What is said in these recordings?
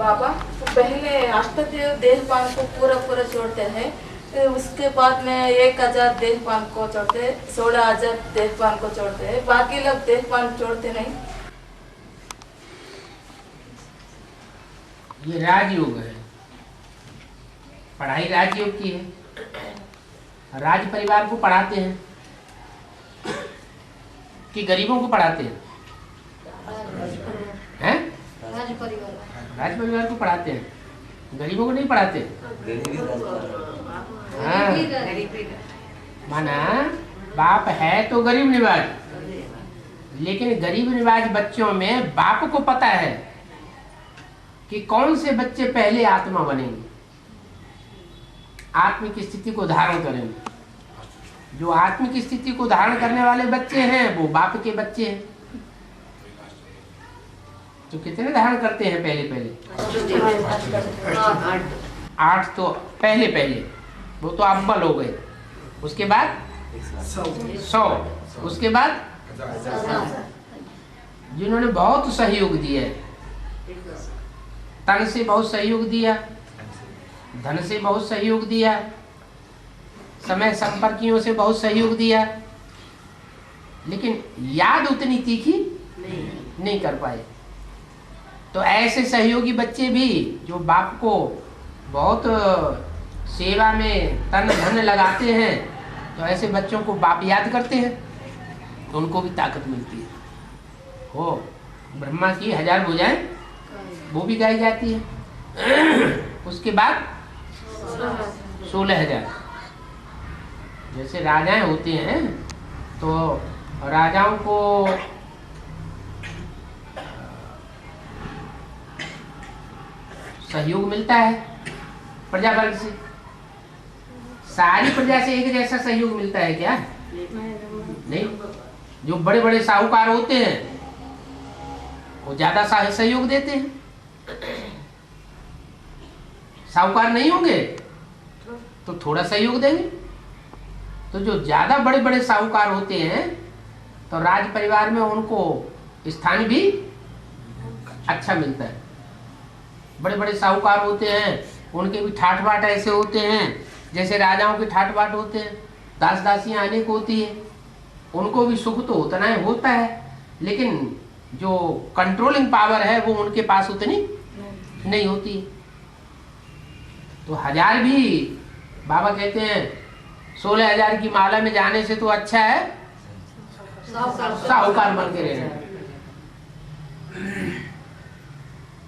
बाबा तो पहले अष्टदेव देहपान को पूरा पूरा छोड़ते हैं, तो उसके बाद में 1000 देहपान को छोड़ते हैं, 16,000 देहपान को छोड़ते हैं, बाकी लोग देहपान छोड़ते नहीं। ये राजयोग है, पढ़ाई राजयोग की है। राज परिवार को पढ़ाते हैं कि गरीबों को पढ़ाते हैं? हैं? राज परिवार को पढ़ाते हैं, गरीबों को नहीं पढ़ाते। हाँ, माना बाप है तो गरीब निवाज, लेकिन गरीब निवाज बच्चों में बाप को पता है कि कौन से बच्चे पहले आत्मा बनेंगे, आत्मिक स्थिति को धारण करेंगे। जो आत्मिक स्थिति को धारण करने वाले बच्चे हैं वो बाप के बच्चे हैं। तो कितने धारण करते हैं पहले पहले? 8 तो पहले वो तो अव्वल हो गए। उसके बाद 100, उसके बाद जिन्होंने बहुत सहयोग दिया है, तन से बहुत सहयोग दिया, धन से बहुत सहयोग दिया, समय संपर्कियों से बहुत सहयोग दिया, लेकिन याद उतनी तीखी नहीं कर पाए। तो ऐसे सहयोगी बच्चे भी जो बाप को बहुत सेवा में तन धन लगाते हैं, तो ऐसे बच्चों को बाप याद करते हैं तो उनको भी ताकत मिलती है। हो ब्रह्मा की 1000 भुजाएं वो भी गाई जाती है। उसके बाद 16,000। जैसे राजाएं होते हैं तो राजाओं को सहयोग मिलता है प्रजा वर्ग से। सारी प्रजा से एक जैसा सहयोग मिलता है क्या? नहीं। जो बड़े बड़े साहूकार होते हैं वो ज्यादा सहयोग देते हैं, साहूकार नहीं होंगे तो थोड़ा सहयोग देंगे। तो जो ज्यादा बड़े बड़े साहूकार होते हैं तो राज परिवार में उनको स्थान भी अच्छा मिलता है। बड़े बड़े साहूकार होते हैं उनके भी ठाट बाट ऐसे होते हैं जैसे राजाओं के ठाट बाट होते हैं। दास दासियां अनेक होती है, उनको भी सुख तो उतना ही होता है, लेकिन जो कंट्रोलिंग पावर है वो उनके पास उतनी नहीं होती। तो 1000 भी बाबा कहते हैं 16,000 की माला में जाने से तो अच्छा है साहूकार बन के रहना,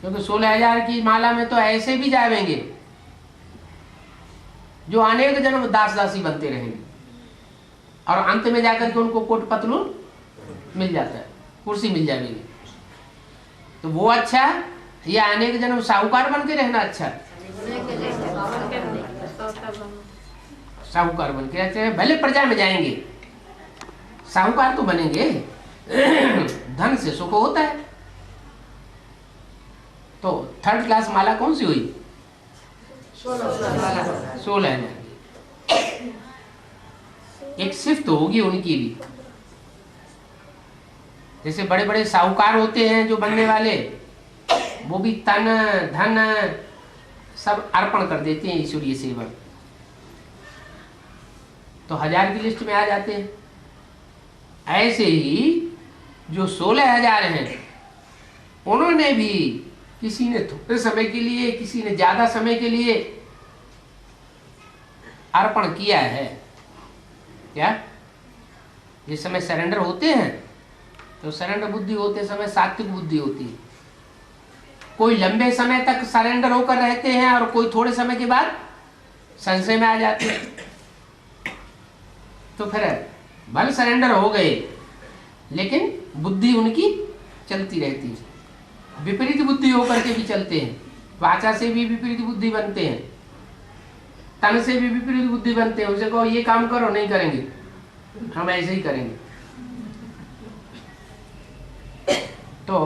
क्योंकि 16,000 की माला में तो ऐसे भी जाएंगे जो अनेक जन्म दास दासी बनते रहेंगे और अंत में जाकर के उनको कोट पतलून मिल जाता है, कुर्सी मिल जाएगी। तो वो अच्छा या अनेक जन्म साहूकार बन के रहना अच्छा? साहूकार बन के रहते हैं, भले प्रजा में जाएंगे साहूकार तो बनेंगे। धन से सुख होता है। तो 3rd क्लास माला कौन सी हुई? 16,000। एक शिफ्ट होगी उनकी भी। जैसे बड़े बड़े साहूकार होते हैं जो बनने वाले, वो भी तन धन सब अर्पण कर देते हैं ईश्वरीय सेवा, तो 1000 की लिस्ट में आ जाते हैं। ऐसे ही जो 16,000 हैं उन्होंने भी किसी ने थोड़े समय के लिए, किसी ने ज्यादा समय के लिए अर्पण किया है। क्या जिस समय सरेंडर होते हैं तो सरेंडर बुद्धि होते समय सात्विक बुद्धि होती है। कोई लंबे समय तक सरेंडर होकर रहते हैं और कोई थोड़े समय के बाद संशय में आ जाते हैं। तो फिर भले सरेंडर हो गए लेकिन बुद्धि उनकी चलती रहती है। विपरीत बुद्धि होकर के भी चलते हैं, वाचा से भी विपरीत बुद्धि बनते हैं, तन से भी विपरीत बुद्धि बनते हैं। उसे कहो ये काम करो, नहीं करेंगे, हम ऐसे ही करेंगे। तो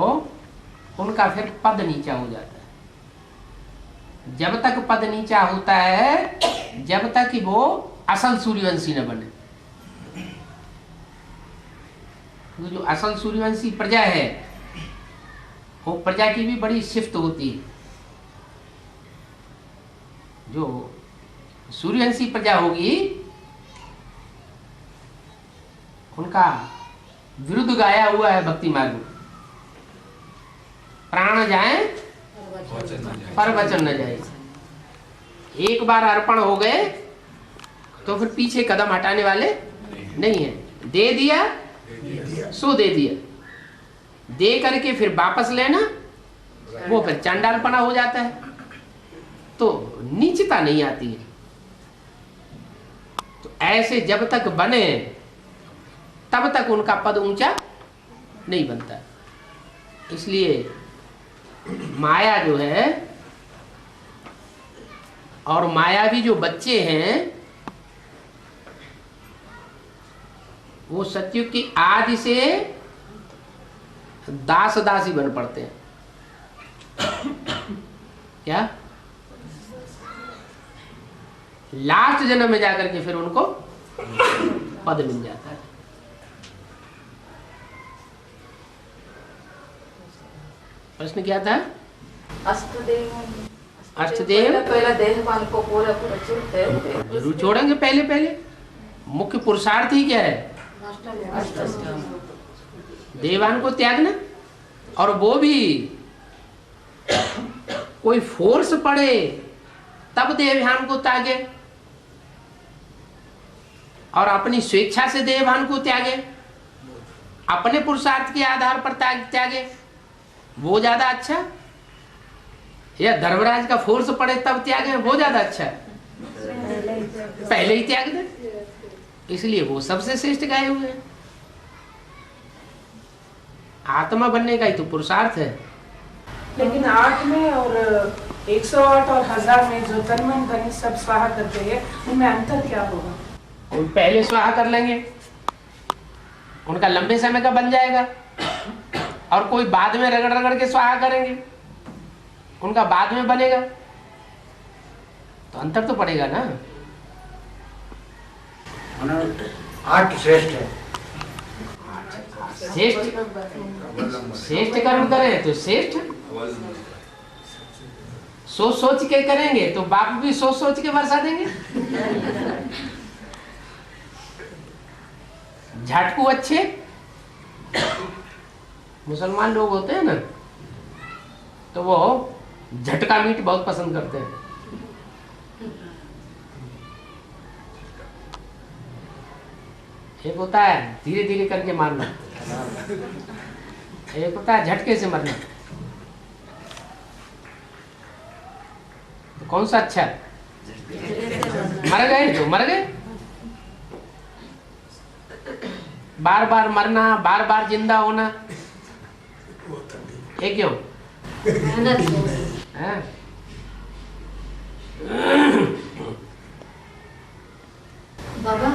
उनका फिर पद नीचा हो जाता है। जब तक पद नीचा होता है जब तक कि वो असल सूर्यवंशी न बने। जो असल सूर्यवंशी प्रजा है वो प्रजा की भी बड़ी शिफ्ट होती है। जो सूर्यवंशी प्रजा होगी उनका विरुद्ध गाया हुआ है भक्ति मार्ग में। प्राण जाए पर वचन न जाए। एक बार अर्पण हो गए तो फिर पीछे कदम हटाने वाले नहीं है। दे दिया सो दे दिया, दे करके फिर वापस लेना वो फिर चांडालपना हो जाता है। तो नीचता नहीं आती है। तो ऐसे जब तक बने तब तक उनका पद ऊंचा नहीं बनता। इसलिए माया जो है और मायावी जो बच्चे हैं वो सतयुग की आदि से दास दासी बन पड़ते हैं। क्या लास्ट जन्म में जाकर के फिर उनको पद मिल जाता है। प्रश्न क्या था? अष्टदेव पहला देहपान को पूरा पूरा छोड़ते हैं। जरूर छोड़ेंगे। पहले मुख्य पुरुषार्थ ही क्या है? देवान को त्यागना। और वो भी कोई फोर्स पड़े तब देवभान को त्यागे और अपनी स्वेच्छा से देवभान को त्यागे, अपने पुरुषार्थ के आधार पर त्यागे, वो ज्यादा अच्छा? या धर्मराज का फोर्स पड़े तब त्यागे, वो ज्यादा अच्छा? पहले ही त्याग दे। इसलिए वो सबसे श्रेष्ठ गाए हुए हैं। आत्मा बनने का ही तो पुरुषार्थ है। लेकिन 8 में और 108 और 1000 में जो तन मन धन सब स्वाहा करते हैं उनमें अंतर क्या होगा? उन पहले स्वाहा कर लेंगे, उनका लंबे समय का बन जाएगा। और कोई बाद में रगड़ रगड़ के स्वाहा करेंगे, उनका बाद में बनेगा। तो अंतर तो पड़ेगा ना। 8 श्रेष्ठ है। श्रेष्ठ कर्म करें तो श्रेष्ठ, सोच के करेंगे तो बाप भी सोच के बरसा देंगे। झटकू अच्छे मुसलमान लोग होते हैं ना, तो वो झटका मीट बहुत पसंद करते हैं। एक होता है धीरे धीरे करके मारना, एक होता है झटके से मरना। तो कौन सा अच्छा है? मर गए तो मर गए। बार बार मरना, बार बार जिंदा होना, ये क्यों? हाँ? बाबा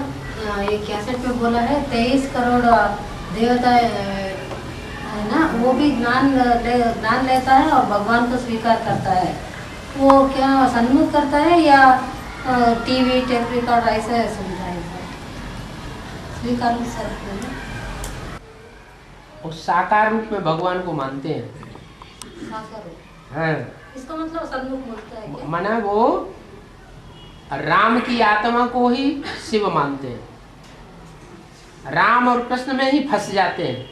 ये कैसेट में बोला है 23 करोड़ देवता है ना, वो भी ज्ञान लेता है और भगवान को स्वीकार करता है। वो क्या सन्मुख करता है या टीवी टेप रिकॉर्ड ऐसे सुनता है? स्वीकार करते हैं। और साकार रूप में भगवान को मानते हैं। साकार रूप। हाँ। इसका मतलब सन्मुख बोलता है क्या? माना वो राम की आत्मा को ही शिव मानते हैं, राम और कृष्ण में ही फंस जाते हैं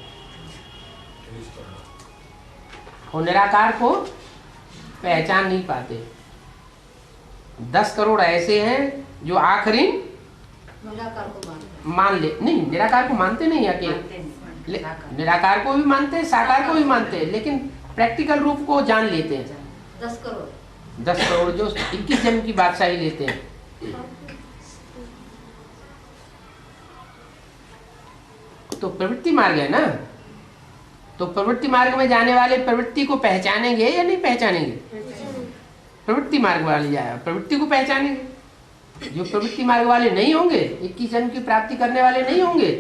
और निराकार को पहचान नहीं पाते। 10 करोड़ ऐसे हैं जो आखिरी निराकार को मान ले, नहीं निराकार को मानते नहीं अकेले, निराकार को भी मानते हैं, साकार को भी मानते हैं, लेकिन प्रैक्टिकल रूप को जान लेते हैं। 10 करोड़ 10 करोड़ जो 21 जन्म की बादशाही लेते हैं। तो प्रवृत्ति मार्ग है ना, तो प्रवृत्ति मार्ग में जाने वाले प्रवृत्ति को पहचानेंगे या नहीं पहचानेंगे? प्रवृत्ति मार्ग वाले जाए प्रवृत्ति को पहचानेंगे। जो प्रवृत्ति मार्ग वाले नहीं होंगे, 21 जन्म की प्राप्ति करने वाले नहीं होंगे,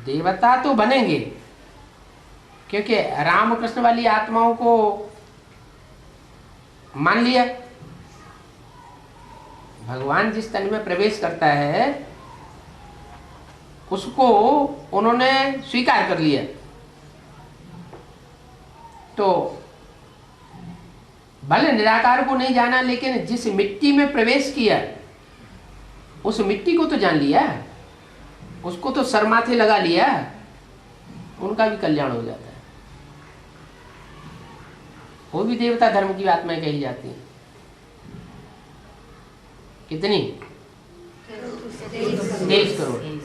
देवता तो बनेंगे, क्योंकि राम कृष्ण वाली आत्माओं को मान लिया। भगवान जिस तन में प्रवेश करता है उसको उन्होंने स्वीकार कर लिया। तो भले निराकार को नहीं जाना, लेकिन जिस मिट्टी में प्रवेश किया उस मिट्टी को तो जान लिया, उसको तो सर माथे लगा लिया, उनका भी कल्याण हो जाता है। वो भी देवता धर्म की आत्माएं कही जाती हैं। कितनी? 23 करोड़।